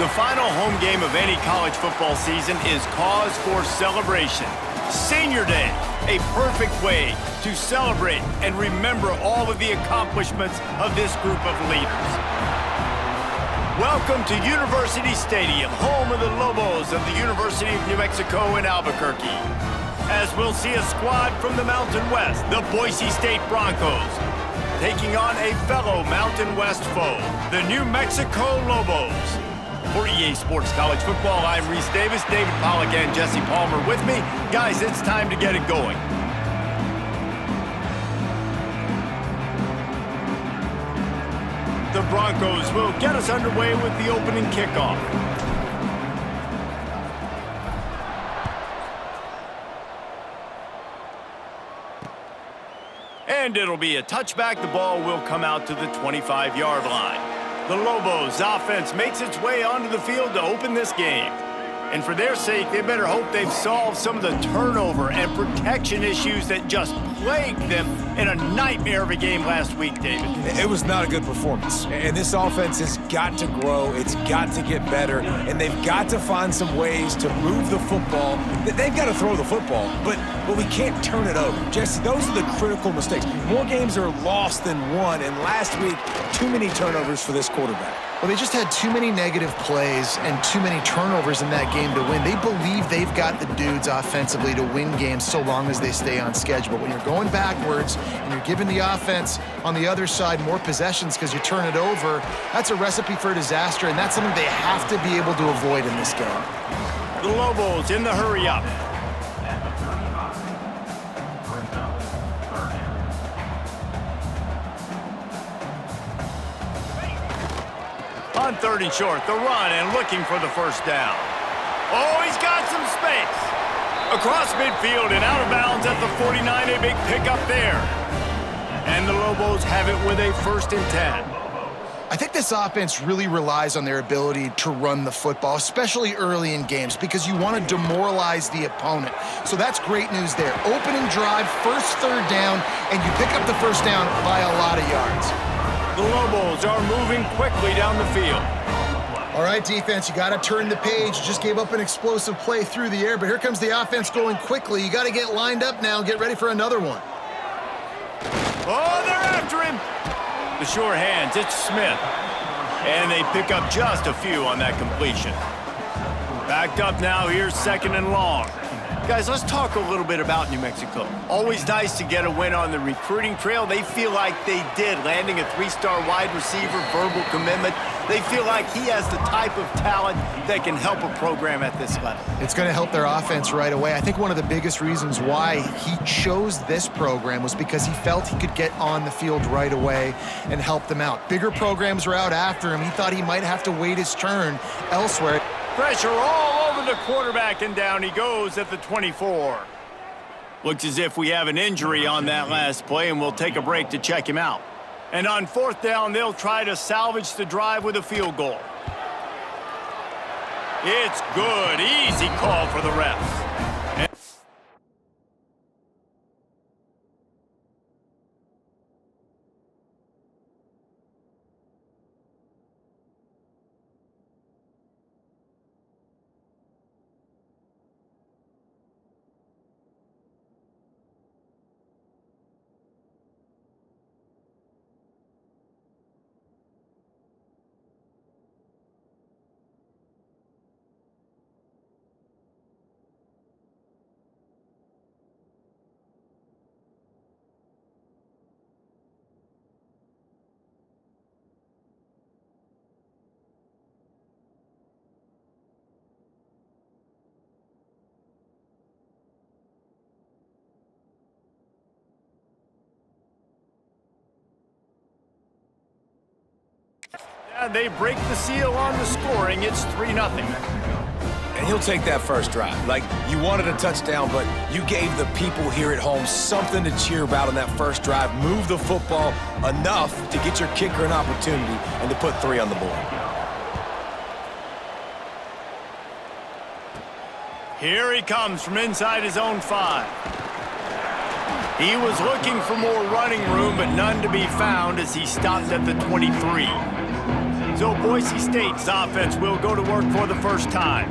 The final home game of any college football season is cause for celebration. Senior Day, a perfect way to celebrate and remember all of the accomplishments of this group of leaders. Welcome to University Stadium, home of the Lobos of the University of New Mexico in Albuquerque. As we'll see a squad from the Mountain West, the Boise State Broncos, taking on a fellow Mountain West foe, the New Mexico Lobos. For EA Sports College Football, I'm Reese Davis, David Pollack, and Jesse Palmer with me. Guys, it's time to get it going. The Broncos will get us underway with the opening kickoff. And it'll be a touchback. The ball will come out to the 25-yard line. The Lobos offense makes its way onto the field to open this game. And for their sake, they better hope they've solved some of the turnover and protection issues that just plagued them in a nightmare of a game last week, David. It was not a good performance. And this offense has got to grow. It's got to get better. And they've got to find some ways to move the football. They've got to throw the football, but we can't turn it over. Jesse, those are the critical mistakes. More games are lost than won. And last week, too many turnovers for this quarterback. Well, they just had too many negative plays and too many turnovers in that game to win. They believe they've got the dudes offensively to win games so long as they stay on schedule. But when you're going backwards and you're giving the offense on the other side more possessions because you turn it over, that's a recipe for disaster, and that's something they have to be able to avoid in this game. The Lobos in the hurry-up. On 3rd and short, the run and looking for the first down. Oh, he's got some space. Across midfield and out of bounds at the 49, a big pickup there. And the Lobos have it with a 1st and 10. I think this offense really relies on their ability to run the football, especially early in games, because you want to demoralize the opponent. So that's great news there. Opening drive, first 3rd down, and you pick up the first down by a lot of yards. The Lobos are moving quickly down the field. All right, defense, you got to turn the page. You just gave up an explosive play through the air, but here comes the offense going quickly. You got to get lined up now and get ready for another one. Oh, they're after him. The sure hands, it's Smith. And they pick up just a few on that completion. Backed up now, here's 2nd and long. Guys, let's talk a little bit about New Mexico. Always nice to get a win on the recruiting trail. They feel like they did, landing a 3-star wide receiver, verbal commitment. They feel like he has the type of talent that can help a program at this level. It's going to help their offense right away. I think one of the biggest reasons why he chose this program was because he felt he could get on the field right away and help them out. Bigger programs were out after him. He thought he might have to wait his turn elsewhere. Pressure all over the quarterback, and down he goes at the 24. Looks as if we have an injury on that last play, and we'll take a break to check him out. And on 4th down, they'll try to salvage the drive with a field goal. It's good. Easy call for the refs. They break the seal on the scoring. It's 3-0. And he'll take that first drive. Like, you wanted a touchdown, but you gave the people here at home something to cheer about on that first drive. Move the football enough to get your kicker an opportunity and to put 3 on the board. Here he comes from inside his own 5. He was looking for more running room, but none to be found as he stopped at the 23. So Boise State's offense will go to work for the first time.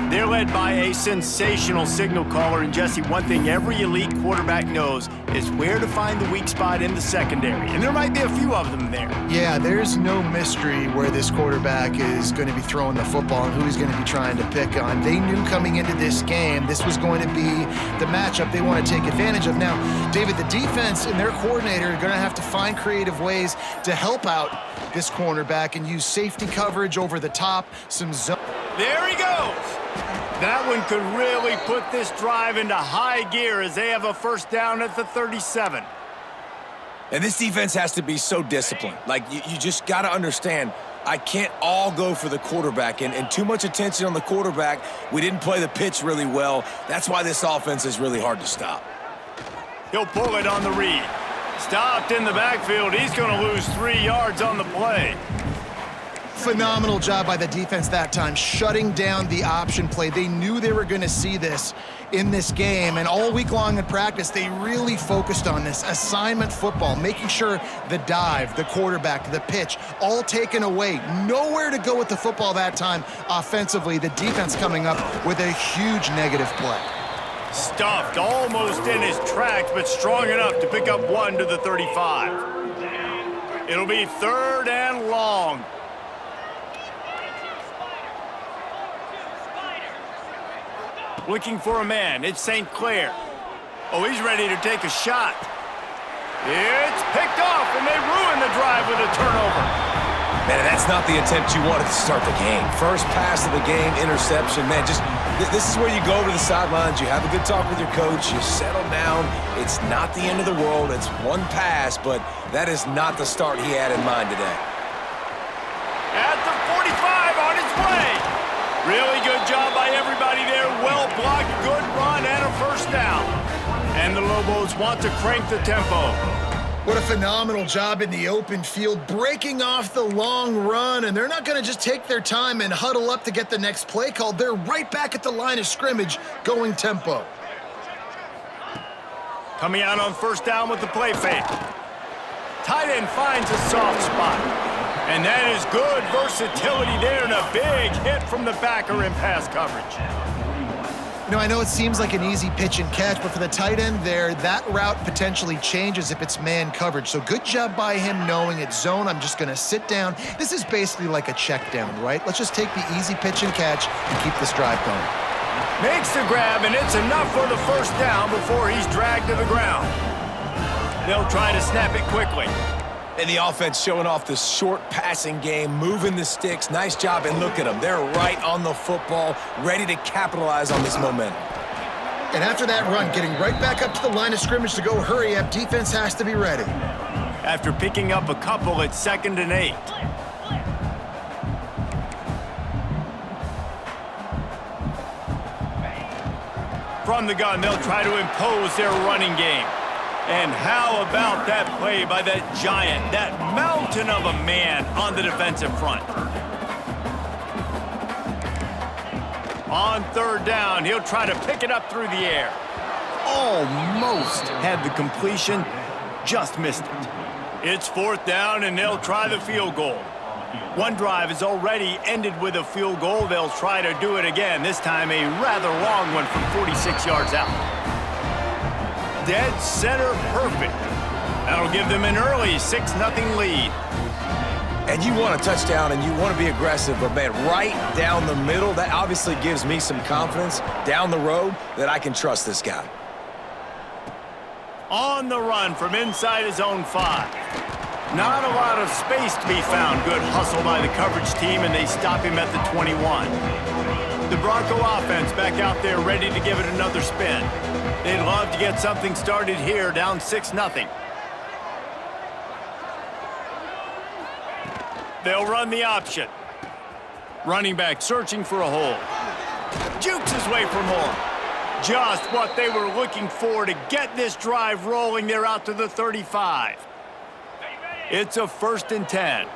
They're led by a sensational signal caller, and Jesse, one thing every elite quarterback knows is where to find the weak spot in the secondary, and there might be a few of them there. Yeah, there's no mystery where this quarterback is going to be throwing the football and who he's going to be trying to pick on. They knew coming into this game this was going to be the matchup they want to take advantage of. Now, David, the defense and their coordinator are going to have to find creative ways to help out this cornerback and use safety coverage over the top, some zone. There he goes. That one could really put this drive into high gear as they have a first down at the 37. And this defense has to be so disciplined. Like, you just got to understand, I can't all go for the quarterback. And too much attention on the quarterback. We didn't play the pitch really well. That's why this offense is really hard to stop. He'll pull it on the read. Stopped in the backfield. He's going to lose 3 yards on the play. Phenomenal job by the defense that time, shutting down the option play. They knew they were going to see this in this game, and all week long in practice, they really focused on this assignment football, making sure the dive, the quarterback, the pitch, all taken away. Nowhere to go with the football that time offensively. The defense coming up with a huge negative play. Stuffed almost in his tracks, but strong enough to pick up 1 to the 35. It'll be 3rd and long. Looking for a man. It's St. Clair. Oh, he's ready to take a shot. It's picked off, and they ruin the drive with a turnover. Man, that's not the attempt you wanted to start the game. First pass of the game, interception. Man, just this is where you go over the sidelines. You have a good talk with your coach. You settle down. It's not the end of the world. It's one pass, but that is not the start he had in mind today. At the 45 on its way. Really good job by everybody there. Well blocked, good run, and a first down. And the Lobos want to crank the tempo. What a phenomenal job in the open field, breaking off the long run, and they're not going to just take their time and huddle up to get the next play called. They're right back at the line of scrimmage, going tempo. Coming out on first down with the play fake. Tight end finds a soft spot. And that is good versatility there, and a big hit from the backer in pass coverage. You know, I know it seems like an easy pitch and catch, but for the tight end there, that route potentially changes if it's man coverage. So good job by him knowing it's zone. I'm just going to sit down. This is basically like a check down, right? Let's just take the easy pitch and catch and keep this drive going. Makes the grab, and it's enough for the first down before he's dragged to the ground. They'll try to snap it quickly. And the offense showing off the short passing game, moving the sticks. Nice job, and look at them. They're right on the football, ready to capitalize on this momentum. And after that run, getting right back up to the line of scrimmage to go hurry up, defense has to be ready. After picking up a couple, it's 2nd and 8. From the gun, they'll try to impose their running game. And how about that play by that giant, that mountain of a man on the defensive front? On 3rd down, he'll try to pick it up through the air. Almost had the completion, just missed it. It's 4th down, and they'll try the field goal. One drive has already ended with a field goal. They'll try to do it again, this time a rather long one from 46 yards out. Dead center perfect. That'll give them an early 6-0 lead. And you want a touchdown and you want to be aggressive, but man, right down the middle, that obviously gives me some confidence down the road that I can trust this guy. On the run from inside his own 5. Not a lot of space to be found. Good hustle by the coverage team, and they stop him at the 21. The Bronco offense back out there ready to give it another spin. They'd love to get something started here, down 6-0. They'll run the option. Running back searching for a hole. Jukes his way for more. Just what they were looking for to get this drive rolling. They're out to the 35. It's a 1st and 10.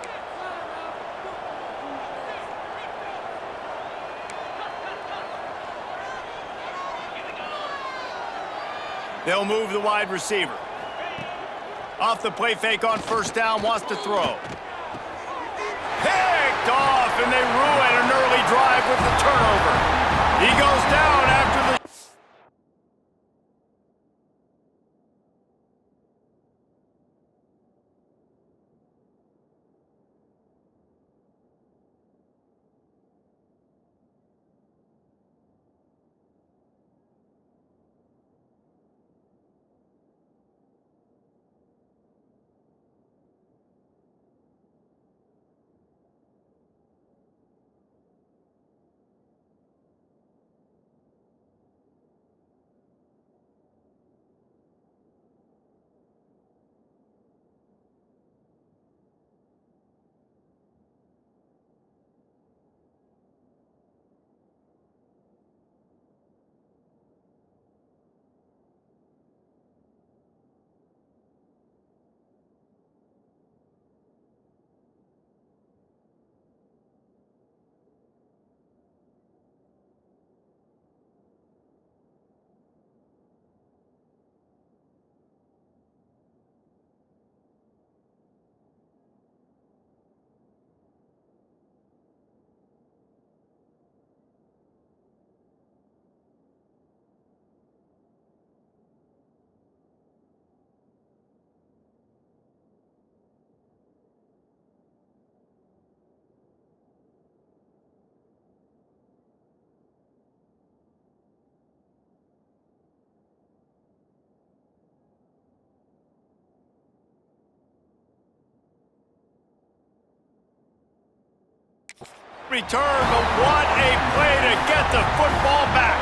They'll move the wide receiver. Off the play fake on 1st down, wants to throw. Picked picked off, and they ruin an early drive with the turnover. He goes down after the... return, but what a play to get the football back.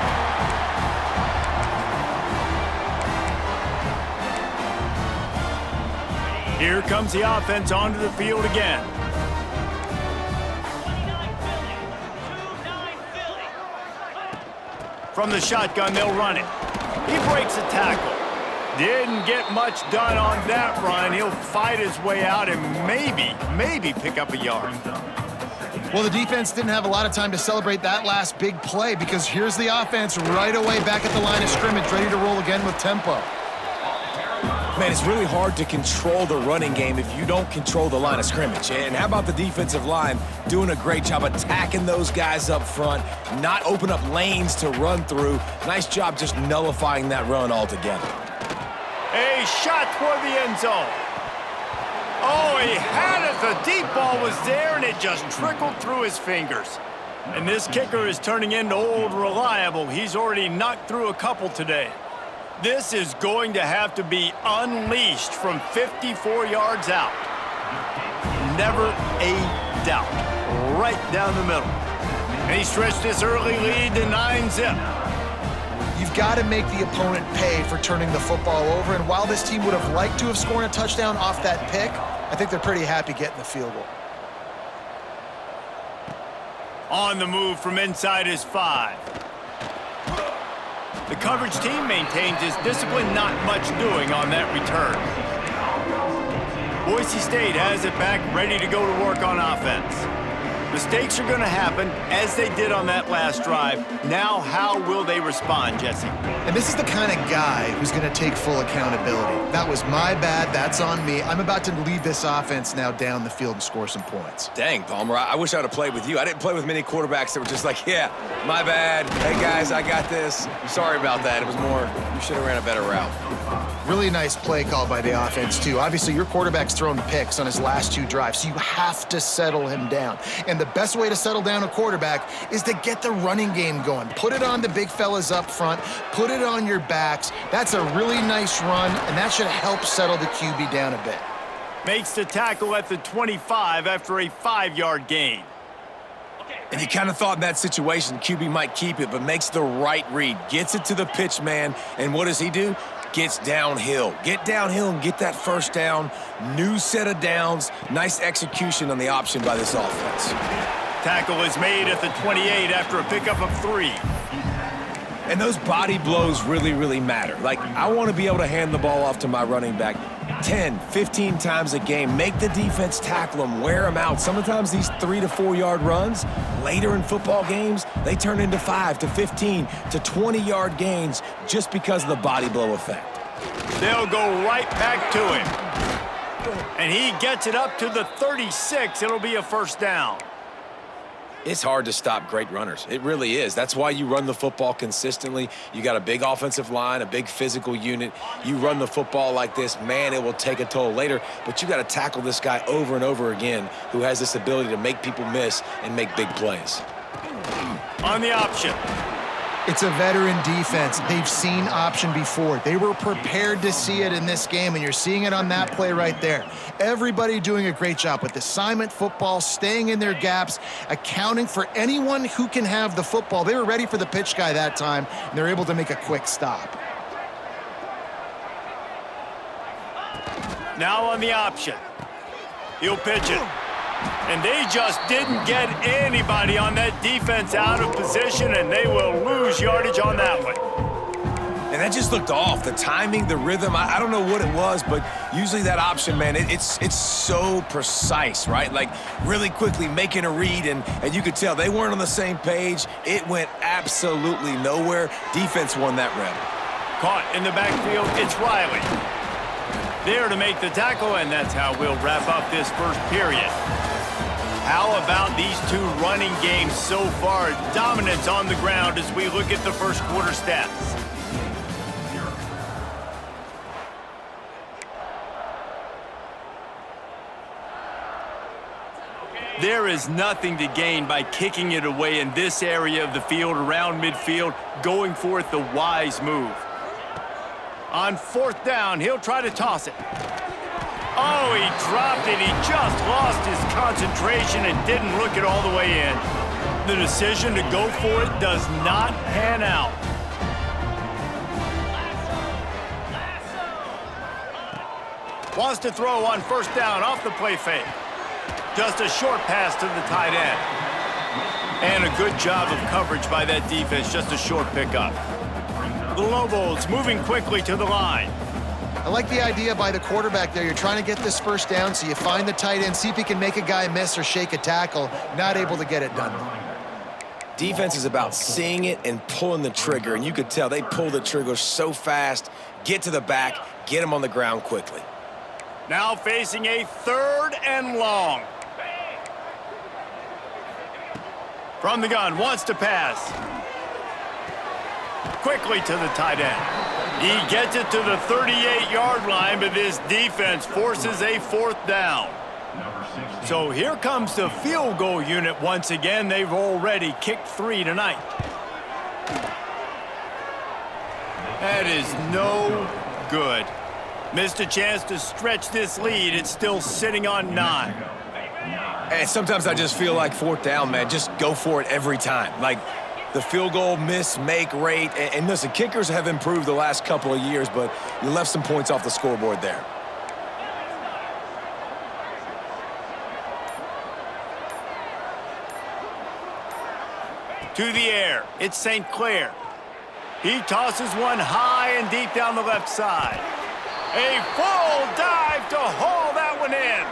Here comes the offense onto the field again. From the shotgun, they'll run it. He breaks a tackle. Didn't get much done on that run. He'll fight his way out and maybe pick up a yard. Well, the defense didn't have a lot of time to celebrate that last big play because here's the offense right away back at the line of scrimmage, ready to roll again with tempo. Man, it's really hard to control the running game if you don't control the line of scrimmage. And how about the defensive line doing a great job attacking those guys up front, not open up lanes to run through. Nice job just nullifying that run altogether. A shot toward the end zone. Oh, he had it. The deep ball was there, and it just trickled through his fingers. And this kicker is turning into old reliable. He's already knocked through a couple today. This is going to have to be unleashed from 54 yards out. Never a doubt. Right down the middle. And he stretched this early lead to 9-zip. You've got to make the opponent pay for turning the football over, and while this team would have liked to have scored a touchdown off that pick, I think they're pretty happy getting the field goal. On the move from inside his 5. The coverage team maintains his discipline, not much doing on that return. Boise State has it back, ready to go to work on offense. Mistakes are going to happen, as they did on that last drive. Now, how will they respond, Jesse? And this is the kind of guy who's going to take full accountability. That was my bad. That's on me. I'm about to lead this offense now down the field and score some points. Dang, Palmer, I wish I would have played with you. I didn't play with many quarterbacks that were just like, yeah, my bad. Hey, guys, I got this. Sorry about that. It was more, you should have ran a better route. Really nice play call by the offense, too. Obviously, your quarterback's thrown picks on his last 2 drives, so you have to settle him down. And the best way to settle down a quarterback is to get the running game going. Put it on the big fellas up front. Put it on your backs. That's a really nice run, and that should help settle the QB down a bit. Makes the tackle at the 25 after a 5-yard gain. And you kind of thought in that situation QB might keep it, but makes the right read. Gets it to the pitch man, and what does he do? Gets downhill. Get downhill and get that first down. New set of downs. Nice execution on the option by this offense. Tackle is made at the 28 after a pickup of 3. And those body blows really, really matter. Like, I want to be able to hand the ball off to my running back 10, 15 times a game. Make the defense tackle them, wear them out. Sometimes these 3 to 4 yard runs, later in football games, they turn into 5 to 15 to 20 yard gains just because of the body blow effect. They'll go right back to him. And he gets it up to the 36. It'll be a first down. It's hard to stop great runners. It really is. That's why you run the football consistently. You got a big offensive line, a big physical unit. You run the football like this, man, it will take a toll later. But you got to tackle this guy over and over again who has this ability to make people miss and make big plays. On the option. It's a veteran defense. They've seen option before. They were prepared to see it in this game, and you're seeing it on that play right there. Everybody doing a great job with assignment football, staying in their gaps, accounting for anyone who can have the football. They were ready for the pitch guy that time, and they're able to make a quick stop. Now on the option. He'll pitch it. And they just didn't get anybody on that defense out of position, and they will lose yardage on that one. And that just looked off. The timing, the rhythm, I don't know what it was, but usually that option, man, it's so precise, right? Like really quickly making a read, and you could tell they weren't on the same page. It went absolutely nowhere. Defense won that rep. Caught in the backfield, it's Riley. There to make the tackle, and that's how we'll wrap up this first period. How about these two running games so far? Dominance on the ground as we look at the first quarter stats. There is nothing to gain by kicking it away in this area of the field around midfield, going for it the wise move. On fourth down, he'll try to toss it. Oh, he dropped it. He just lost his concentration and didn't look it all the way in. The decision to go for it does not pan out. Wants to throw on first down off the play fake. Just a short pass to the tight end. And a good job of coverage by that defense, just a short pickup. The Lobos moving quickly to the line. I like the idea by the quarterback there. You're trying to get this first down, so you find the tight end, see if he can make a guy miss or shake a tackle. Not able to get it done. Defense is about seeing it and pulling the trigger, and you could tell they pull the trigger so fast, get to the back, get him on the ground quickly. Now facing a third and long. From the gun, wants to pass. Quickly to the tight end. He gets it to the 38-yard line, but this defense forces a fourth down. So here comes the field goal unit once again. They've already kicked 3 tonight. That is no good. Missed a chance to stretch this lead. It's still sitting on 9. And sometimes I just feel like fourth down, man, just go for it every time. Like, the field goal miss-make rate. And listen, kickers have improved the last couple of years, but you left some points off the scoreboard there. To the air, it's St. Clair. He tosses one high and deep down the left side. A full dive to haul that one in.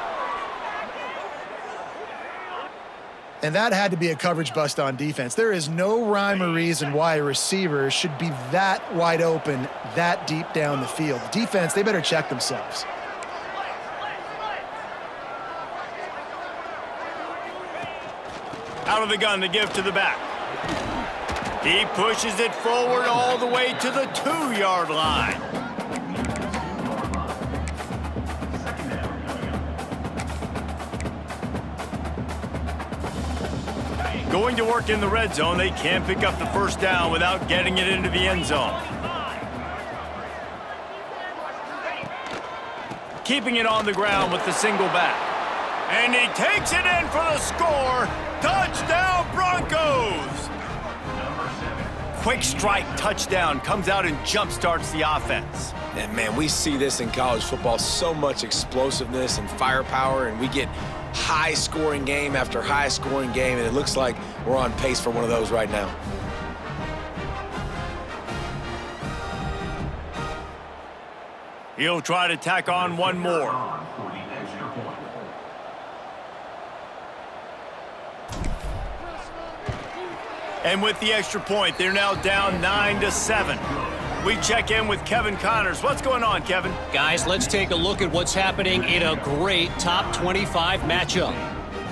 And that had to be a coverage bust on defense. There is no rhyme or reason why a receiver should be that wide open, that deep down the field. Defense, they better check themselves. Out of the gun to give to the back. He pushes it forward all the way to the 2-yard line. Going to work in the red zone. They can't pick up the first down without getting it into the end zone. Keeping it on the ground with the single back. And he takes it in for the score. Touchdown, Broncos! Quick strike touchdown comes out and jump starts the offense. And, man, we see this in college football, so much explosiveness and firepower, and we get high-scoring game after high-scoring game, and it looks like we're on pace for one of those right now. He'll try to tack on one more. And with the extra point, they're now down 9-7. We check in with Kevin Connors. What's going on, Kevin? Guys, let's take a look at what's happening in a great top 25 matchup.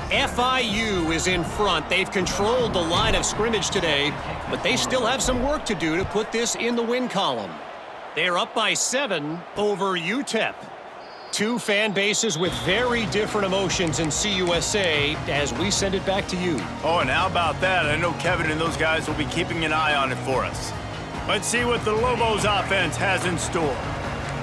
FIU is in front. They've controlled the line of scrimmage today, but they still have some work to do to put this in the win column. They're up by 7 over UTEP. Two fan bases with very different emotions in CUSA as we send it back to you. Oh, and how about that? I know Kevin and those guys will be keeping an eye on it for us. Let's see what the Lobos offense has in store.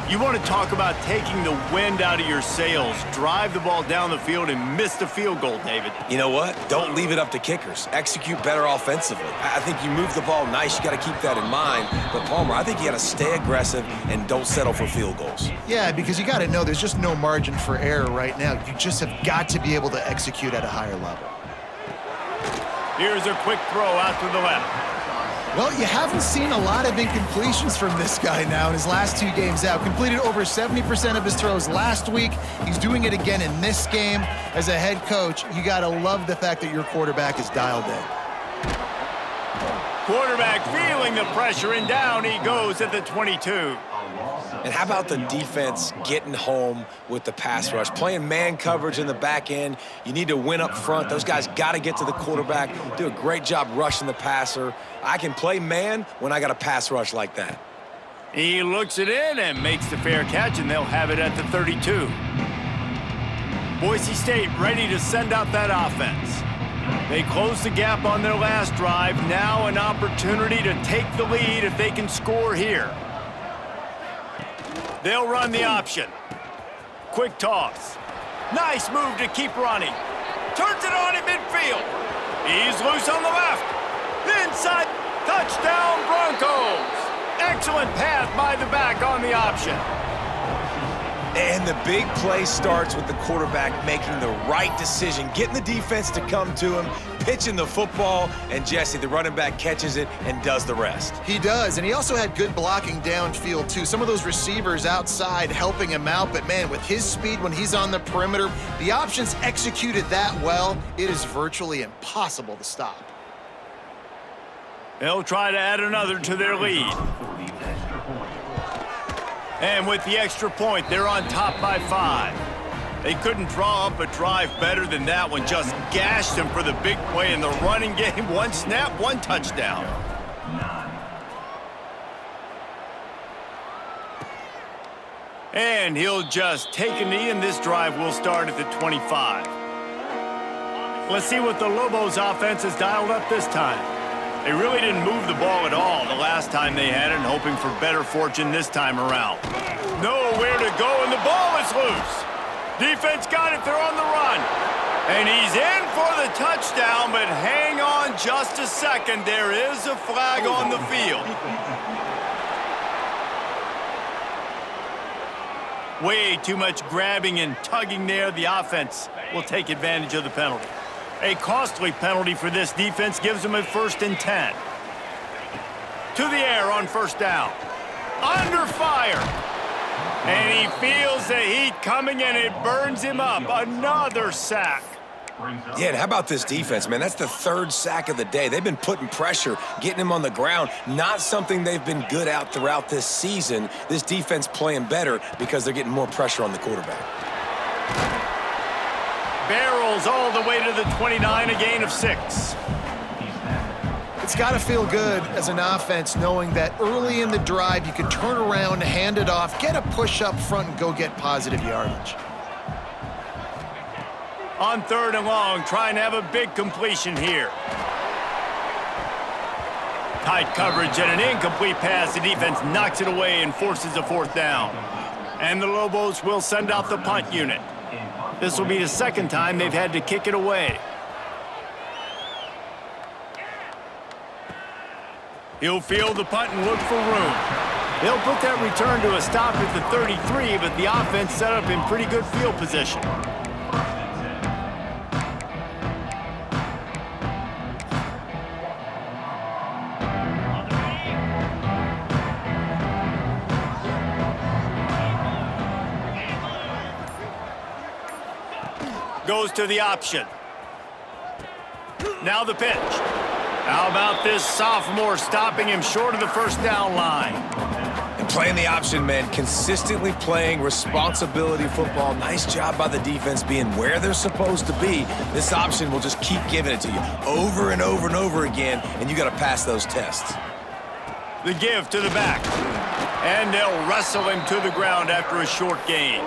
You want to talk about taking the wind out of your sails. Drive the ball down the field and miss the field goal, David. You know what? Don't leave it up to kickers. Execute better offensively. I think you move the ball nice. You got to keep that in mind. But, Palmer, I think you got to stay aggressive and don't settle for field goals. Yeah, because you got to know there's just no margin for error right now. You just have got to be able to execute at a higher level. Here's a quick throw out to the left. Well, you haven't seen a lot of incompletions from this guy now in his last 2 games out. Completed over 70% of his throws last week. He's doing it again in this game. As a head coach, you got to love the fact that your quarterback is dialed in. Quarterback feeling the pressure, and down he goes at the 22. And how about the defense getting home with the pass rush? Playing man coverage in the back end. You need to win up front. Those guys got to get to the quarterback, do a great job rushing the passer. I can play man when I got a pass rush like that. He looks it in and makes the fair catch, and they'll have it at the 32. Boise State ready to send out that offense. They closed the gap on their last drive. Now an opportunity to take the lead if they can score here. They'll run the option. Quick toss. Nice move to keep running. Turns it on in midfield. He's loose on the left. Inside. Touchdown Broncos. Excellent pass by the back on the option. And the big play starts with the quarterback making the right decision, getting the defense to come to him, pitching the football, and Jesse, the running back, catches it and does the rest. He does, and he also had good blocking downfield, too. Some of those receivers outside helping him out, but, man, with his speed when he's on the perimeter, the options executed that well, it is virtually impossible to stop. They'll try to add another to their lead. And with the extra point, they're on top by 5. They couldn't draw up a drive better than that one. Just gashed him for the big play in the running game. 1 snap, 1 touchdown. And he'll just take a knee, and this drive will start at the 25. Let's see what the Lobos offense has dialed up this time. They really didn't move the ball at all the last time they had it, and hoping for better fortune this time around. Nowhere to go, and the ball is loose. Defense got it. They're on the run. And he's in for the touchdown, but hang on just a second. There is a flag on the field. Way too much grabbing and tugging there. The offense will take advantage of the penalty. A costly penalty for this defense gives them a 1st and 10. To the air on 1st down. Under fire. And he feels the heat coming, and it burns him up. Another sack. Yeah, and how about this defense, man? That's the 3rd sack of the day. They've been putting pressure, getting him on the ground. Not something they've been good at throughout this season. This defense playing better because they're getting more pressure on the quarterback. Barrels all the way to the 29, a gain of 6. It's got to feel good as an offense knowing that early in the drive you can turn around, hand it off, get a push up front, and go get positive yardage. On 3rd and long, trying to have a big completion here. Tight coverage and an incomplete pass. The defense knocks it away and forces a 4th down. And the Lobos will send out the punt unit. This will be the 2nd time they've had to kick it away. He'll field the punt and look for room. They'll put that return to a stop at the 33, but the offense set up in pretty good field position. Goes to the option. Now the pitch. How about this sophomore stopping him short of the 1st down line? Playing the option, man, consistently playing responsibility football. Nice job by the defense being where they're supposed to be. This option will just keep giving it to you over and over and over again, and you got to pass those tests. The give to the back. And they'll wrestle him to the ground after a short gain.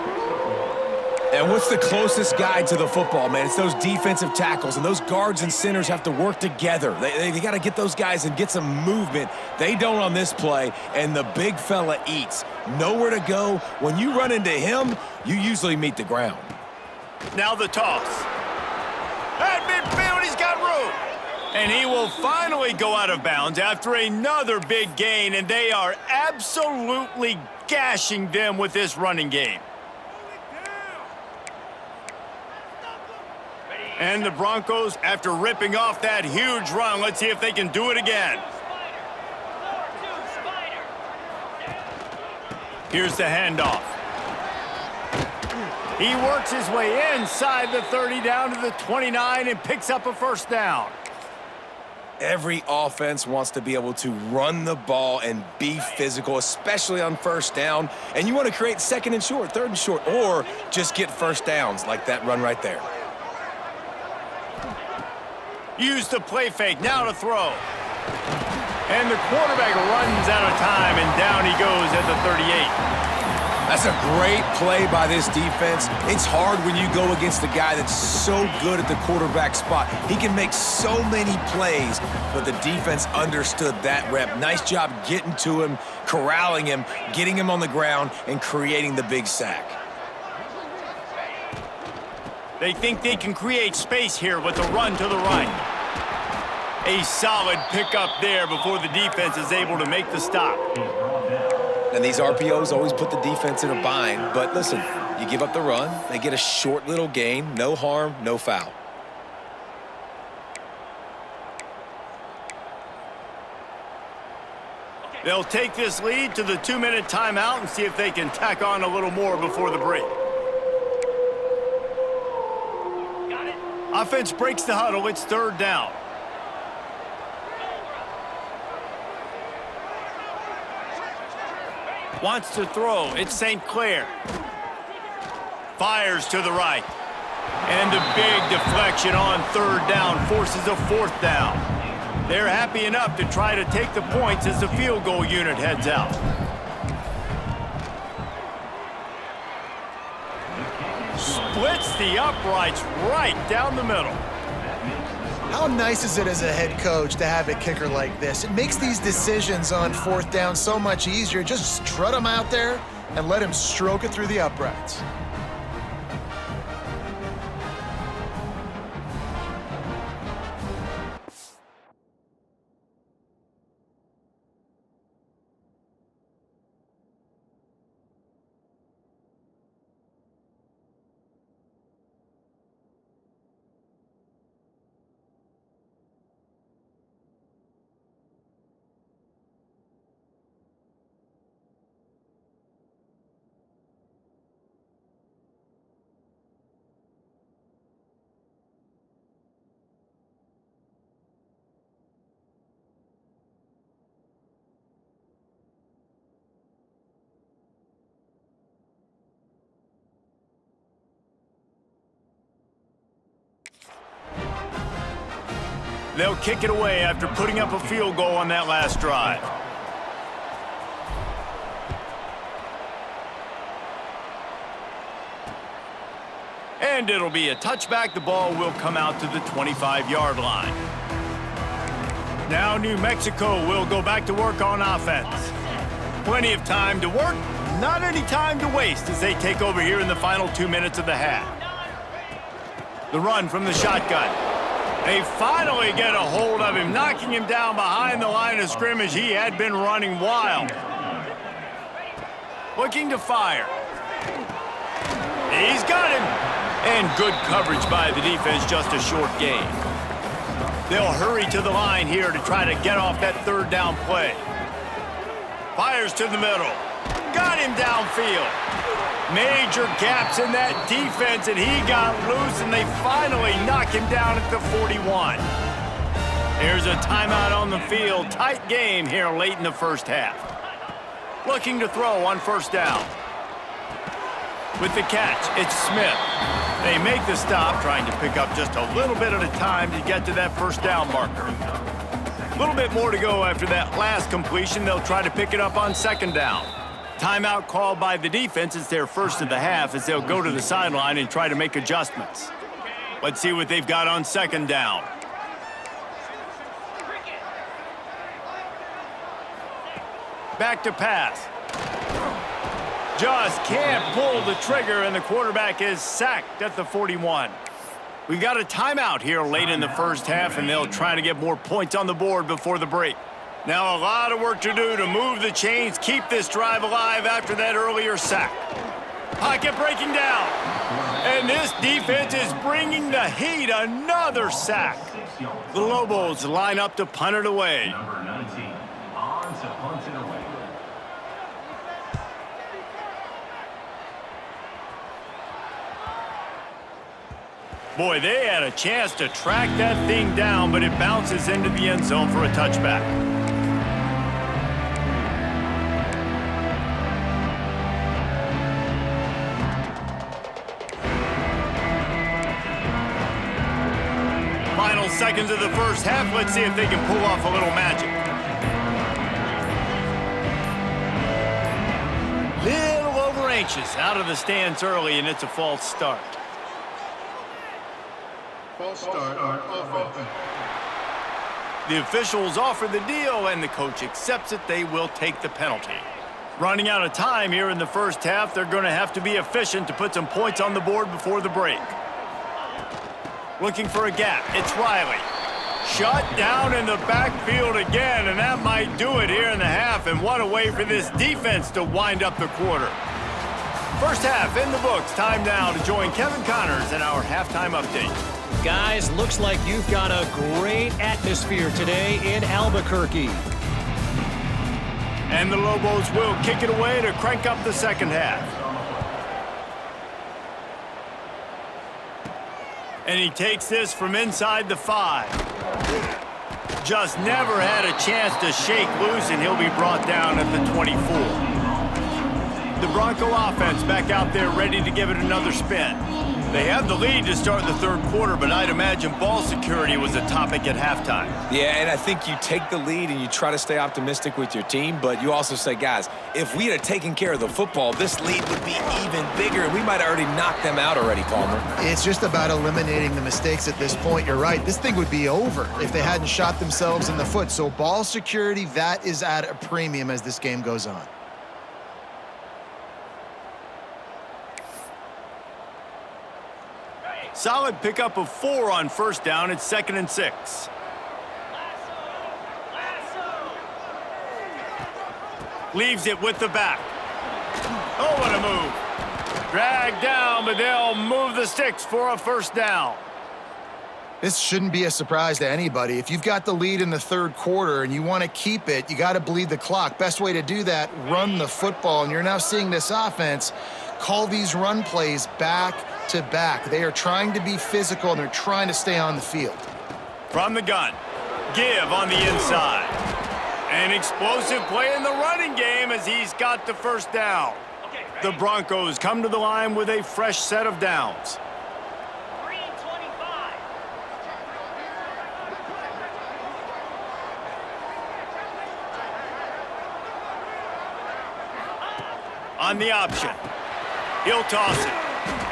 And what's the closest guy to the football, man? It's those defensive tackles, and those guards and centers have to work together. They got to get those guys and get some movement. They don't on this play, and the big fella eats. Nowhere to go. When you run into him, you usually meet the ground. Now the toss. At midfield, he's got room. And he will finally go out of bounds after another big gain, and they are absolutely gashing them with this running game. And the Broncos, after ripping off that huge run, let's see if they can do it again. Here's the handoff. He works his way inside the 30 down to the 29 and picks up a first down. Every offense wants to be able to run the ball and be physical, especially on first down. And you want to create second and short, third and short, or just get first downs like that run right there. Use the play fake, now to throw. And the quarterback runs out of time, and down he goes at the 38. That's a great play by this defense. It's hard when you go against a guy that's so good at the quarterback spot. He can make so many plays, but the defense understood that rep. Nice job getting to him, corralling him, getting him on the ground, and creating the big sack. They think they can create space here with the run to the right. A solid pickup there before the defense is able to make the stop. And these RPOs always put the defense in a bind. But listen, you give up the run, they get a short little gain, no harm, no foul. They'll take this lead to the 2-minute timeout and see if they can tack on a little more before the break. Offense breaks the huddle. It's third down. Wants to throw. It's St. Clair. Fires to the right. And a big deflection on third down forces a fourth down. They're happy enough to try to take the points as the field goal unit heads out. Splits the uprights right down the middle. How nice is it as a head coach to have a kicker like this? It makes these decisions on fourth down so much easier. Just strut him out there and let him stroke it through the uprights. They'll kick it away after putting up a field goal on that last drive. And it'll be a touchback. The ball will come out to the 25-yard line. Now New Mexico will go back to work on offense. Plenty of time to work, not any time to waste as they take over here in the final 2 minutes of the half. The run from the shotgun. They finally get a hold of him, knocking him down behind the line of scrimmage. He had been running wild. Looking to fire. He's got him. And good coverage by the defense, just a short gain. They'll hurry to the line here to try to get off that third down play. Fires to the middle. Got him downfield. Major gaps in that defense, and he got loose, and they finally knock him down at the 41. There's a timeout on the field. Tight game here late in the first half. Looking to throw on first down. With the catch, it's Smith. They make the stop, trying to pick up just a little bit at a time to get to that first down marker. A little bit more to go after that last completion. They'll try to pick it up on second down. Timeout called by the defense. It's their first of the half as they'll go to the sideline and try to make adjustments. Let's see what they've got on second down. Back to pass. Just can't pull the trigger, and the quarterback is sacked at the 41. We've got a timeout here late in the first half, and they'll try to get more points on the board before the break. Now a lot of work to do to move the chains, keep this drive alive after that earlier sack. Pocket breaking down. And this defense is bringing the heat. Another sack. The Lobos line up to punt it away. Number 19, on to punt it away. Boy, they had a chance to track that thing down, but it bounces into the end zone for a touchback. Final seconds of the first half. Let's see if they can pull off a little magic. Little over anxious, out of the stands early, and it's a false start. False start on offense. The officials offer the deal, and the coach accepts it. They will take the penalty. Running out of time here in the first half, they're going to have to be efficient to put some points on the board before the break. Looking for a gap. It's Riley. Shut down in the backfield again, and that might do it here in the half. And what a way for this defense to wind up the quarter. First half in the books. Time now to join Kevin Connors in our halftime update. Guys, looks like you've got a great atmosphere today in Albuquerque. And the Lobos will kick it away to crank up the second half. And he takes this from inside the 5. Just never had a chance to shake loose, and he'll be brought down at the 24. The Bronco offense back out there ready to give it another spin. They have the lead to start the third quarter, but I'd imagine ball security was a topic at halftime. Yeah, and I think you take the lead and you try to stay optimistic with your team, but you also say, guys, if we had taken care of the football, this lead would be even bigger, and we might have already knocked them out already, Palmer. It's just about eliminating the mistakes at this point. You're right. This thing would be over if they hadn't shot themselves in the foot. So ball security, that is at a premium as this game goes on. Solid pickup of 4 on first down. It's 2nd and 6. Leaves it with the back. Oh, what a move. Dragged down, but they'll move the sticks for a first down. This shouldn't be a surprise to anybody. If you've got the lead in the third quarter and you want to keep it, you got to bleed the clock. Best way to do that, run the football. And you're now seeing this offense call these run plays back to back. They are trying to be physical, and they're trying to stay on the field. From the gun, give on the inside. An explosive play in the running game as he's got the first down. The Broncos come to the line with a fresh set of downs. On the option. He'll toss it.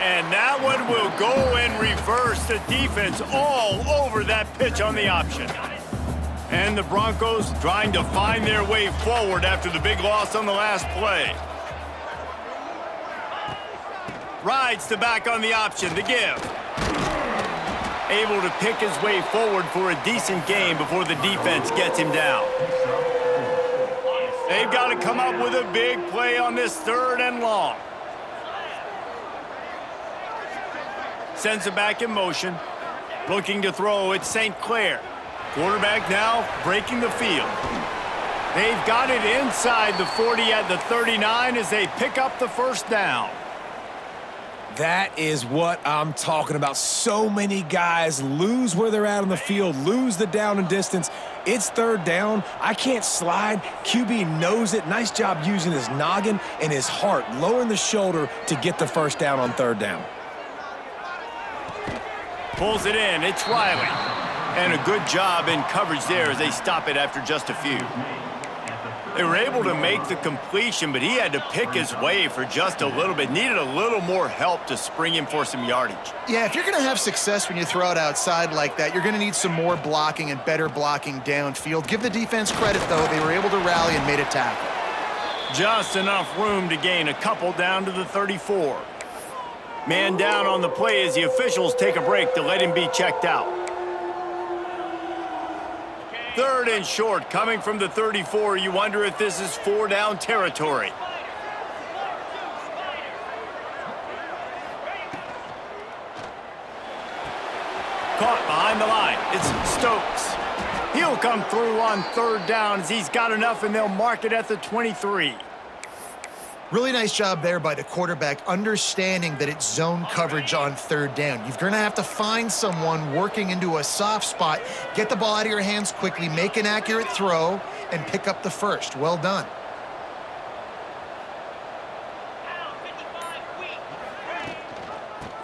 And that one will go in reverse. The defense all over that pitch on the option. And the Broncos trying to find their way forward after the big loss on the last play. Rides the back on the option, the give. Able to pick his way forward for a decent game before the defense gets him down. They've got to come up with a big play on this 3rd and long. Sends it back in motion. Looking to throw, it's St. Clair. Quarterback now breaking the field. They've got it inside the 40 at the 39 as they pick up the first down. That is what I'm talking about. So many guys lose where they're at on the field, lose the down and distance. It's third down. I can't slide. QB knows it. Nice job using his noggin and his heart, lowering the shoulder to get the first down on third down. Pulls it in. It's Riley. And a good job in coverage there as they stop it after just a few. They were able to make the completion, but he had to pick his way for just a little bit. Needed a little more help to spring him for some yardage. Yeah, if you're going to have success when you throw it outside like that, you're going to need some more blocking and better blocking downfield. Give the defense credit, though. They were able to rally and made a tackle. Just enough room to gain a couple down to the 34. Man down on the play as the officials take a break to let him be checked out. Third and short, coming from the 34. You wonder if this is 4-down territory. Caught behind the line. It's Stokes. He'll come through on third down as he's got enough, and they'll mark it at the 23. Really nice job there by the quarterback, understanding that it's zone coverage on third down. You're going to have to find someone working into a soft spot, get the ball out of your hands quickly, make an accurate throw, and pick up the first. Well done.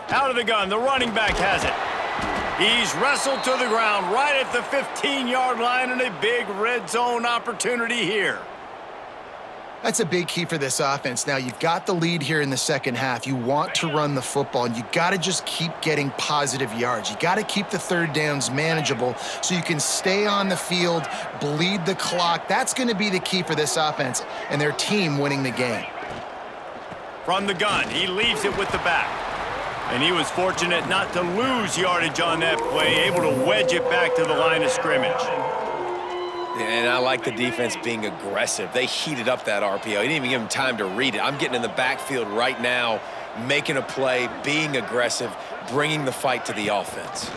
Out of the gun, the running back has it. He's wrestled to the ground right at the 15-yard line, and a big red zone opportunity here. That's a big key for this offense. Now, you've got the lead here in the second half. You want to run the football, and you got to just keep getting positive yards. You got to keep the third downs manageable so you can stay on the field, bleed the clock. That's going to be the key for this offense and their team winning the game. From the gun, he leaves it with the back. And he was fortunate not to lose yardage on that play, able to wedge it back to the line of scrimmage. And I like the defense being aggressive. They heated up that RPO. He didn't even give him time to read it. I'm getting in the backfield right now, making a play, being aggressive, bringing the fight to the offense.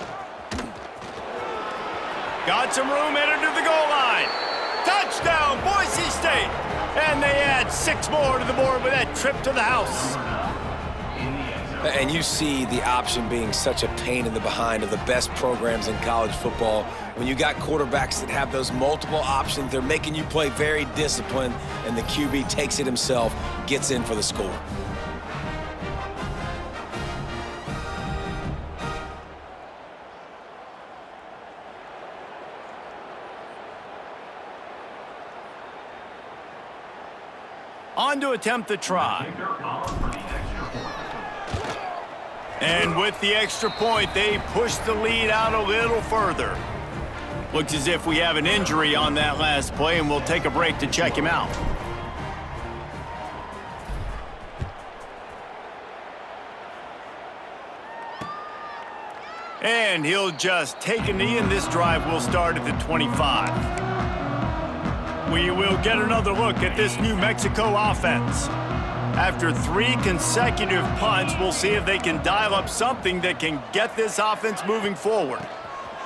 Got some room, headed to the goal line. Touchdown, Boise State! And they add 6 more to the board with that trip to the house. And you see the option being such a pain in the behind of the best programs in college football. When you got quarterbacks that have those multiple options, they're making you play very disciplined, and the QB takes it himself, gets in for the score. On to attempt the try. And with the extra point, they push the lead out a little further. Looks as if we have an injury on that last play, and we'll take a break to check him out. And he'll just take a knee, and this drive will start at the 25. We will get another look at this New Mexico offense. After 3 consecutive punts, we'll see if they can dial up something that can get this offense moving forward.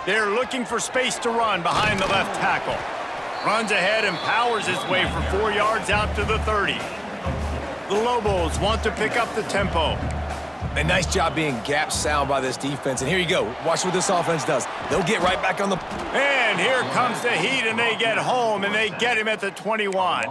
They're looking for space to run behind the left tackle. Runs ahead and powers his way for 4 yards out to the 30. The Lobos want to pick up the tempo. A nice job being gap sound by this defense. And here you go. Watch what this offense does. They'll get right back on the... And here comes the heat, and they get home, and they get him at the 21.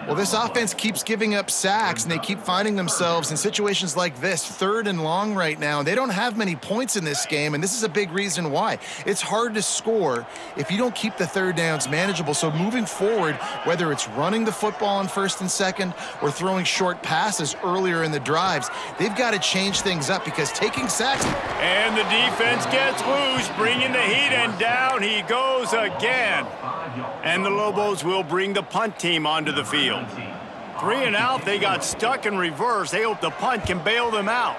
Well, this offense keeps giving up sacks, and they keep finding themselves in situations like this, 3rd and long right now. They don't have many points in this game, and this is a big reason why. It's hard to score if you don't keep the third downs manageable. So moving forward, whether it's running the football on 1st and 2nd or throwing short passes earlier in the drives, they've got to change things up because taking sacks... And the defense gets loose, bringing the heat, and down he goes again. And the Lobos will bring the punt team onto the field. 3 and out, they got stuck in reverse. They hope the punt can bail them out.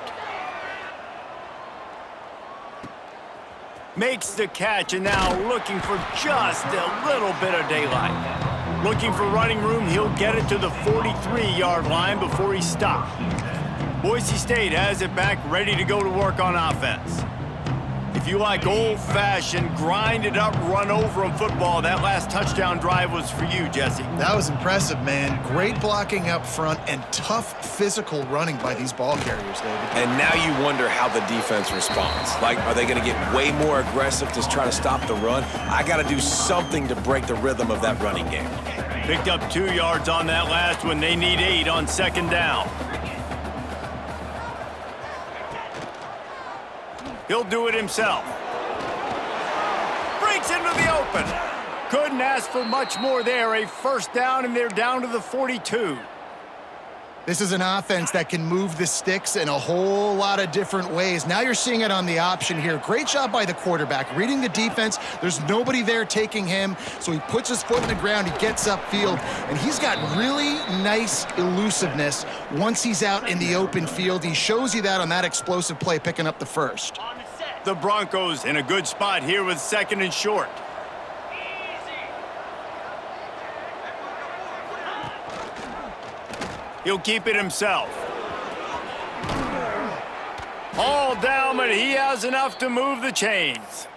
Makes the catch, and now looking for just a little bit of daylight. Looking for running room, he'll get it to the 43-yard line before he's stopped. Boise State has it back, ready to go to work on offense. If If you like old-fashioned, grind-it-up, run-over-'em football, that last touchdown drive was for you, Jesse. That was impressive, man. Great blocking up front and tough physical running by these ball carriers, David. And now you wonder how the defense responds. Like, are they going to get way more aggressive to try to stop the run? I got to do something to break the rhythm of that running game. Picked up 2 yards on that last one. They need 8 on second down. He'll do it himself. Breaks into the open. Couldn't ask for much more there. A first down, and they're down to the 42. This is an offense that can move the sticks in a whole lot of different ways. Now you're seeing it on the option here. Great job by the quarterback. Reading the defense, there's nobody there taking him, so he puts his foot in the ground, he gets upfield, and he's got really nice elusiveness once he's out in the open field. He shows you that on that explosive play, picking up the first. The Broncos in a good spot here with second and short. He'll keep it himself. All down, but he has enough to move the chains.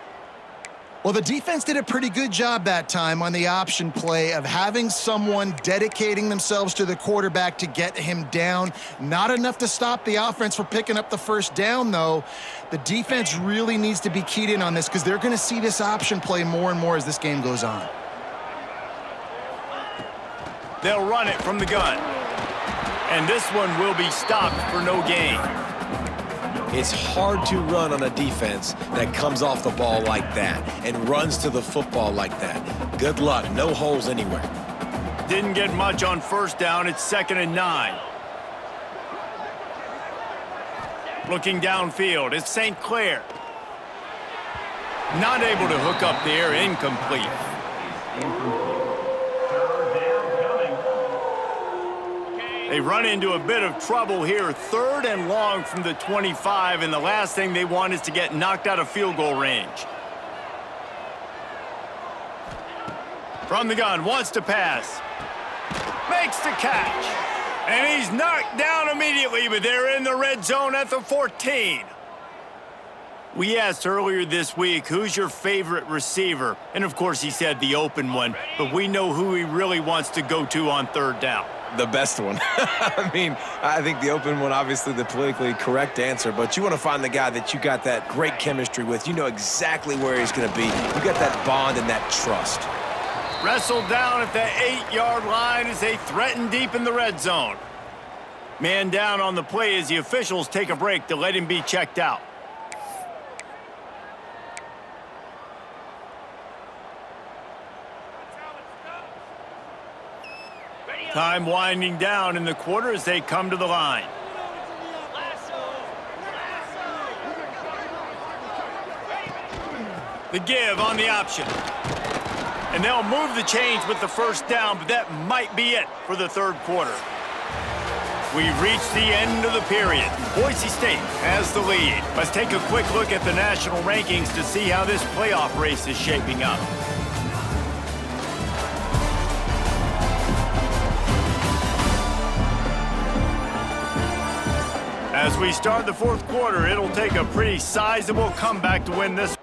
Well, the defense did a pretty good job that time on the option play of having someone dedicating themselves to the quarterback to get him down. Not enough to stop the offense from picking up the first down, though. The defense really needs to be keyed in on this because they're going to see this option play more and more as this game goes on. They'll run it from the gun. And this one will be stopped for no gain. It's hard to run on a defense that comes off the ball like that and runs to the football like that. Good luck. No holes anywhere. Didn't get much on first down. It's 2nd and 9. Looking downfield, it's St. Clair. Not able to hook up there. Incomplete. They run into a bit of trouble here. 3rd and long from the 25, and the last thing they want is to get knocked out of field goal range. From the gun, wants to pass. Makes the catch. And he's knocked down immediately, but they're in the red zone at the 14. We asked earlier this week, who's your favorite receiver? And of course he said the open one, but we know who he really wants to go to on 3rd down. The best one. I mean, I think the open one, obviously the politically correct answer, but you want to find the guy that you got that great chemistry with. You know exactly where he's going to be. You got that bond and that trust. Wrestled down at the 8-yard line as they threaten deep in the red zone. Man down on the play as the officials take a break to let him be checked out. Time winding down in the quarter as they come to the line. The give on the option. And they'll move the chains with the first down, but that might be it for the 3rd quarter. We've reached the end of the period. Boise State has the lead. Let's take a quick look at the national rankings to see how this playoff race is shaping up. As we start the 4th quarter, it'll take a pretty sizable comeback to win this.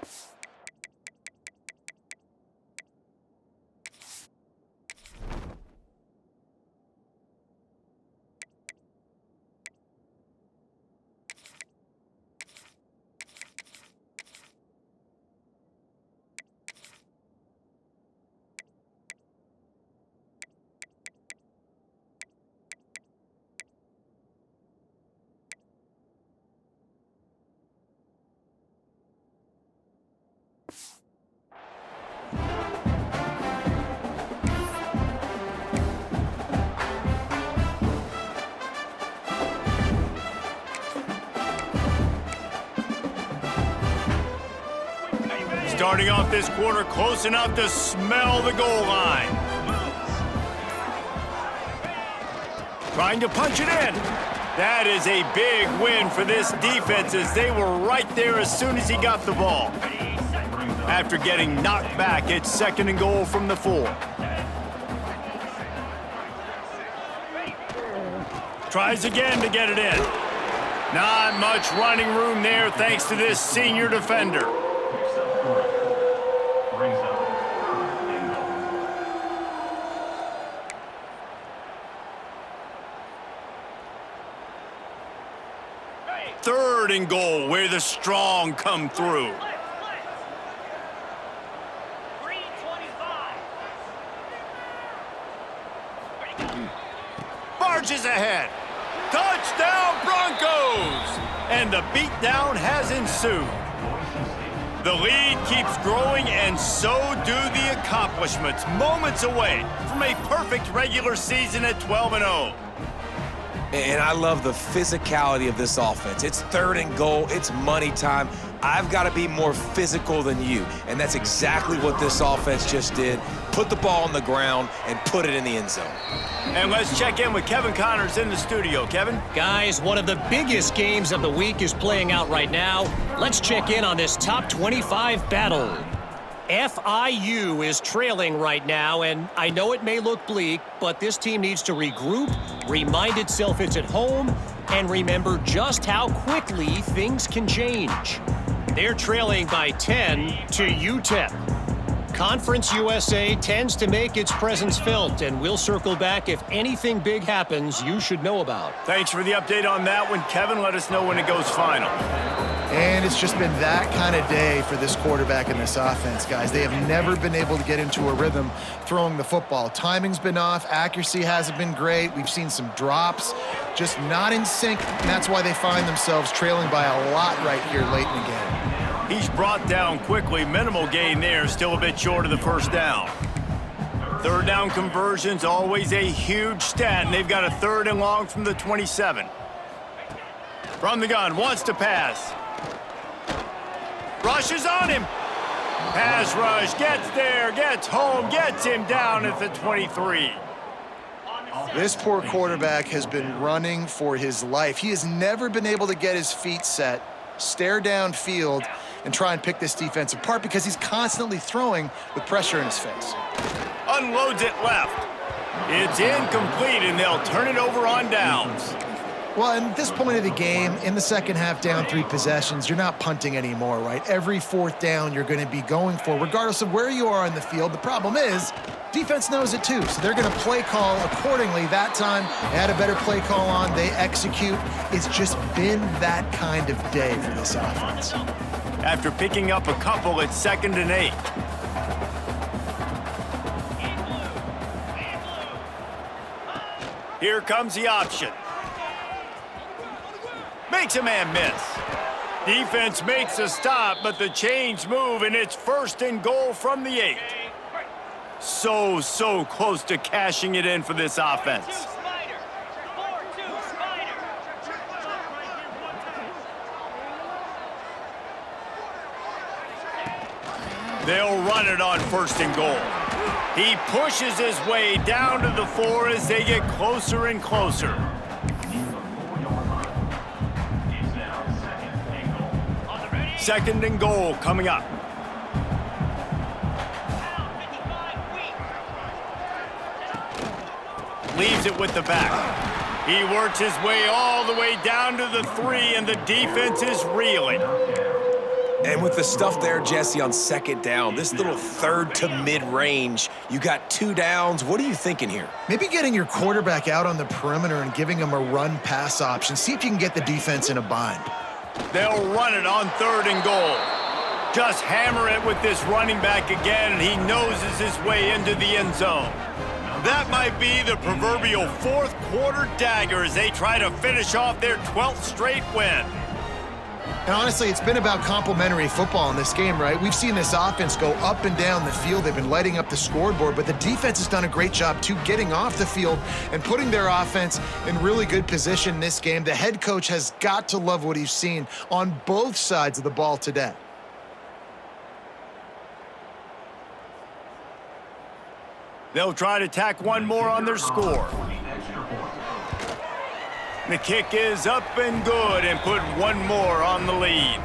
Starting off this quarter close enough to smell the goal line. Trying to punch it in. That is a big win for this defense as they were right there as soon as he got the ball. After getting knocked back, it's 2nd and goal from the 4. Tries again to get it in. Not much running room there thanks to this senior defender. 3rd and goal, where the strong come through. Barges ahead. Touchdown Broncos! And the beatdown has ensued. The lead keeps growing, and so do the accomplishments. Moments away from a perfect regular season at 12-0. And I love the physicality of this offense. It's 3rd and goal. It's money time. I've got to be more physical than you. And that's exactly what this offense just did. Put the ball on the ground and put it in the end zone. And let's check in with Kevin Connors in the studio. Kevin? Guys, one of the biggest games of the week is playing out right now. Let's check in on this top 25 battle. FIU is trailing right now, and I know it may look bleak, but this team needs to regroup, remind itself it's at home, and remember just how quickly things can change. They're trailing by 10 to UTEP. Conference USA tends to make its presence felt, and we'll circle back if anything big happens you should know about. Thanks for the update on that one, Kevin. Let us know when it goes final. And it's just been that kind of day for this quarterback and this offense, guys. They have never been able to get into a rhythm throwing the football. Timing's been off. Accuracy hasn't been great. We've seen some drops, just not in sync, and that's why they find themselves trailing by a lot right here late in the game. He's brought down quickly. Minimal gain there, still a bit short of the 1st down. 3rd down conversion's always a huge stat, and they've got a 3rd and long from the 27. From the gun, wants to pass. Rushes on him. Pass rush, gets there, gets home, gets him down at the 23. This poor quarterback has been running for his life. He has never been able to get his feet set, stare downfield, and try and pick this defense apart because he's constantly throwing with pressure in his face. Unloads it left. It's incomplete, and they'll turn it over on downs. Well, at this point of the game, in the second half, down 3 possessions, you're not punting anymore, right? Every 4th down you're going to be going for, regardless of where you are on the field. The problem is, defense knows it too, so they're going to play call accordingly. That time, they had a better play call on. They execute. It's just been that kind of day for this offense. After picking up a couple, it's 2nd and 8. Here comes the option. Makes a man miss. Defense makes a stop, but the chains move, and it's 1st and goal from the 8. So close to cashing it in for this offense. They'll run it on 1st and goal. He pushes his way down to the 4 as they get closer and closer. Second and goal coming up. Leaves it with the back. He works his way all the way down to the 3, and the defense is reeling. And with the stuff there, Jesse, on 2nd down, this little 3rd to mid-range, you got 2 downs. What are you thinking here? Maybe getting your quarterback out on the perimeter and giving him a run-pass option. See if you can get the defense in a bind. They'll run it on 3rd and goal. Just hammer it with this running back again, and he noses his way into the end zone. That might be the proverbial 4th quarter dagger as they try to finish off their 12th straight win. And honestly, it's been about complementary football in this game, right? We've seen this offense go up and down the field. They've been lighting up the scoreboard, but the defense has done a great job, too, getting off the field and putting their offense in really good position in this game. The head coach has got to love what he's seen on both sides of the ball today. They'll try to tack one more on their score. The kick is up and good and put one more on the lead.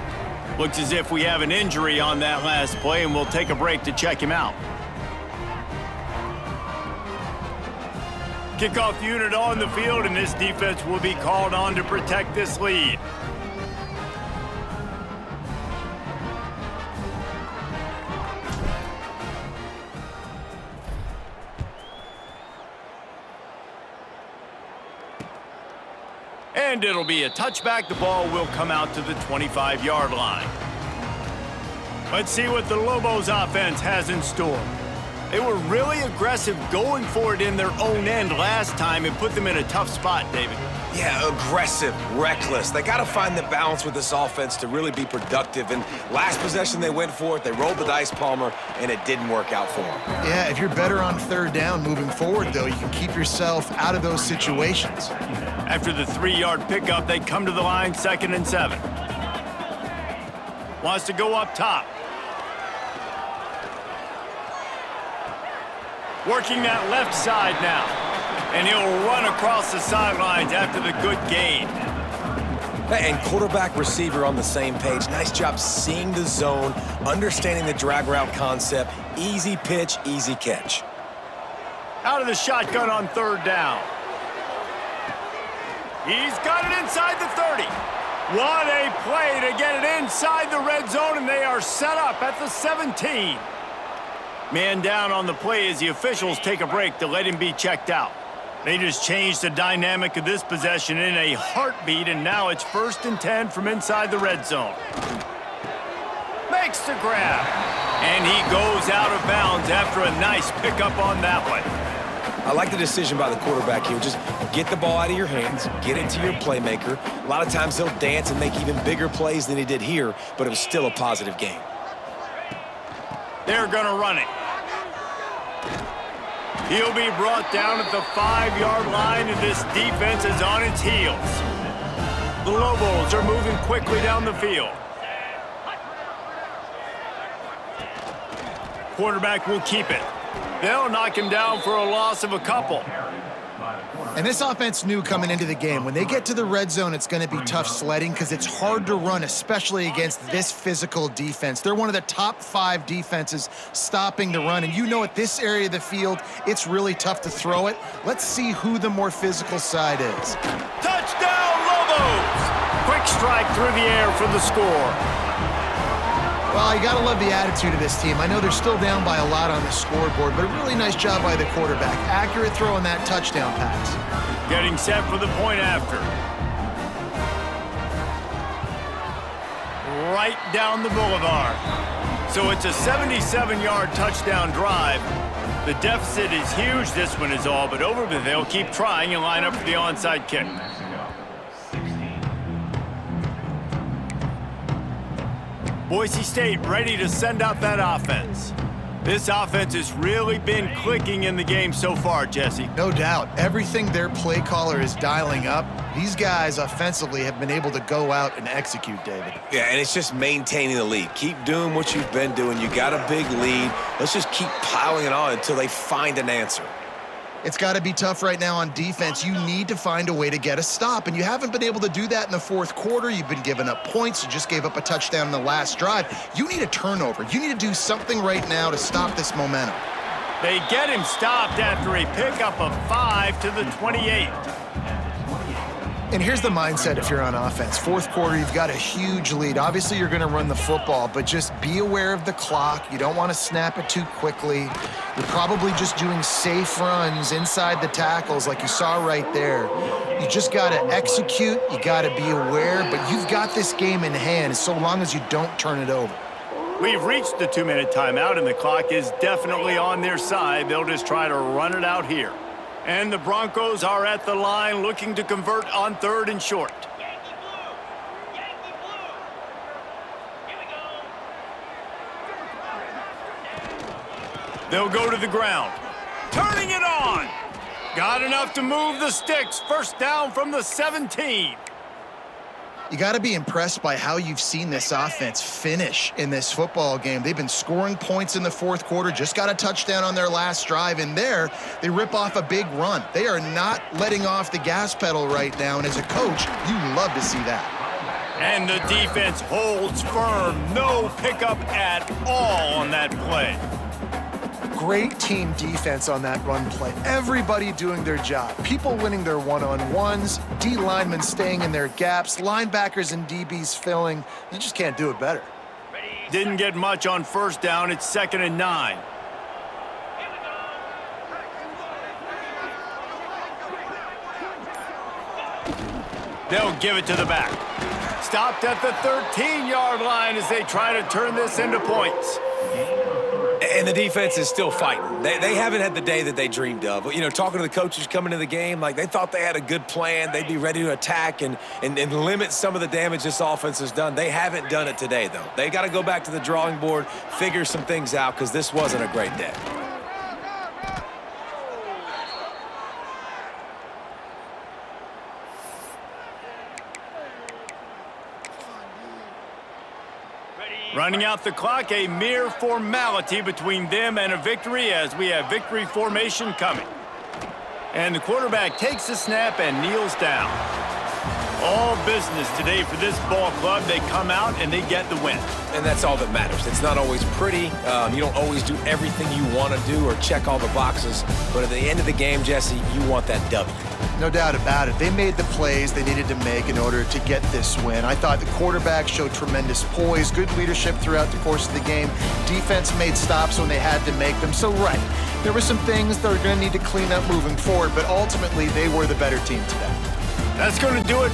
Looks as if we have an injury on that last play, and we'll take a break to check him out. Kickoff unit on the field, and this defense will be called on to protect this lead. And it'll be a touchback. The ball will come out to the 25-yard line. Let's see what the Lobos offense has in store. They were really aggressive going for it in their own end last time and put them in a tough spot, David. Yeah, aggressive, reckless. They got to find the balance with this offense to really be productive. And last possession, they went for it. They rolled the dice, Palmer, and it didn't work out for them. Yeah, if you're better on third down moving forward, though, you can keep yourself out of those situations. After the 3-yard pickup, they come to the line, 2nd and 7. Wants to go up top. Working that left side now. And he'll run across the sidelines after the good gain. And quarterback receiver on the same page. Nice job seeing the zone, understanding the drag route concept. Easy pitch, easy catch. Out of the shotgun on 3rd down. He's got it inside the 30. What a play to get it inside the red zone, and they are set up at the 17. Man down on the play as the officials take a break to let him be checked out. They just changed the dynamic of this possession in a heartbeat, and now it's 1st and 10 from inside the red zone. Makes the grab, and he goes out of bounds after a nice pickup on that one. I like the decision by the quarterback here. Just get the ball out of your hands, get it to your playmaker. A lot of times he'll dance and make even bigger plays than he did here, but it was still a positive game. They're going to run it. He'll be brought down at the 5-yard line, and this defense is on its heels. The Lobos are moving quickly down the field. Quarterback will keep it. They'll knock him down for a loss of a couple. And this offense knew coming into the game, when they get to the red zone, it's going to be tough sledding because it's hard to run, especially against this physical defense. They're one of the top 5 defenses stopping the run. And you know at this area of the field, it's really tough to throw it. Let's see who the more physical side is. Touchdown, Lobos! Quick strike through the air for the score. Well, you got to love the attitude of this team. I know they're still down by a lot on the scoreboard, but a really nice job by the quarterback. Accurate throw on that touchdown pass. Getting set for the point after. Right down the boulevard. So it's a 77-yard touchdown drive. The deficit is huge, this one is all, but over, but they'll keep trying and line up for the onside kick. Boise State ready to send out that offense. This offense has really been clicking in the game so far, Jesse. No doubt. Everything their play caller is dialing up, these guys offensively have been able to go out and execute, David. Yeah, and it's just maintaining the lead. Keep doing what you've been doing. You got a big lead. Let's just keep piling it on until they find an answer. It's got to be tough right now on defense. You need to find a way to get a stop, and you haven't been able to do that in the 4th quarter. You've been giving up points. You just gave up a touchdown in the last drive. You need a turnover. You need to do something right now to stop this momentum. They get him stopped after a pickup of 5 to the 28. And here's the mindset if you're on offense. 4th quarter, you've got a huge lead. Obviously, you're going to run the football, but just be aware of the clock. You don't want to snap it too quickly. You're probably just doing safe runs inside the tackles like you saw right there. You just got to execute. You got to be aware, but you've got this game in hand so long as you don't turn it over. We've reached the 2-minute timeout, and the clock is definitely on their side. They'll just try to run it out here. And the Broncos are at the line looking to convert on 3rd and short. They'll go to the ground. Turning it on. Got enough to move the sticks. 1st down from the 17. You got to be impressed by how you've seen this offense finish in this football game. They've been scoring points in the 4th quarter, just got a touchdown on their last drive, and there they rip off a big run. They are not letting off the gas pedal right now, and as a coach, you love to see that. And the defense holds firm. No pickup at all on that play. Great team defense on that run play. Everybody doing their job. People winning their one-on-ones, D linemen staying in their gaps, linebackers and DBs filling. You just can't do it better. Didn't get much on 1st down. It's 2nd and 9. They'll give it to the back. Stopped at the 13-yard line as they try to turn this into points. And the defense is still fighting. They haven't had the day that they dreamed of. You know, talking to the coaches coming into the game, like they thought they had a good plan. They'd be ready to attack and limit some of the damage this offense has done. They haven't done it today, though. They got to go back to the drawing board, figure some things out, because this wasn't a great day. Running out the clock, a mere formality between them and a victory as we have victory formation coming. And the quarterback takes the snap and kneels down. All business today for this ball club. They come out and they get the win. And that's all that matters. It's not always pretty. You don't always do everything you want to do or check all the boxes. But at the end of the game, Jesse, you want that W. No doubt about it. They made the plays they needed to make in order to get this win. I thought the quarterback showed tremendous poise, good leadership throughout the course of the game. Defense made stops when they had to make them. So, right, there were some things that are going to need to clean up moving forward, but ultimately they were the better team today. That's going to do it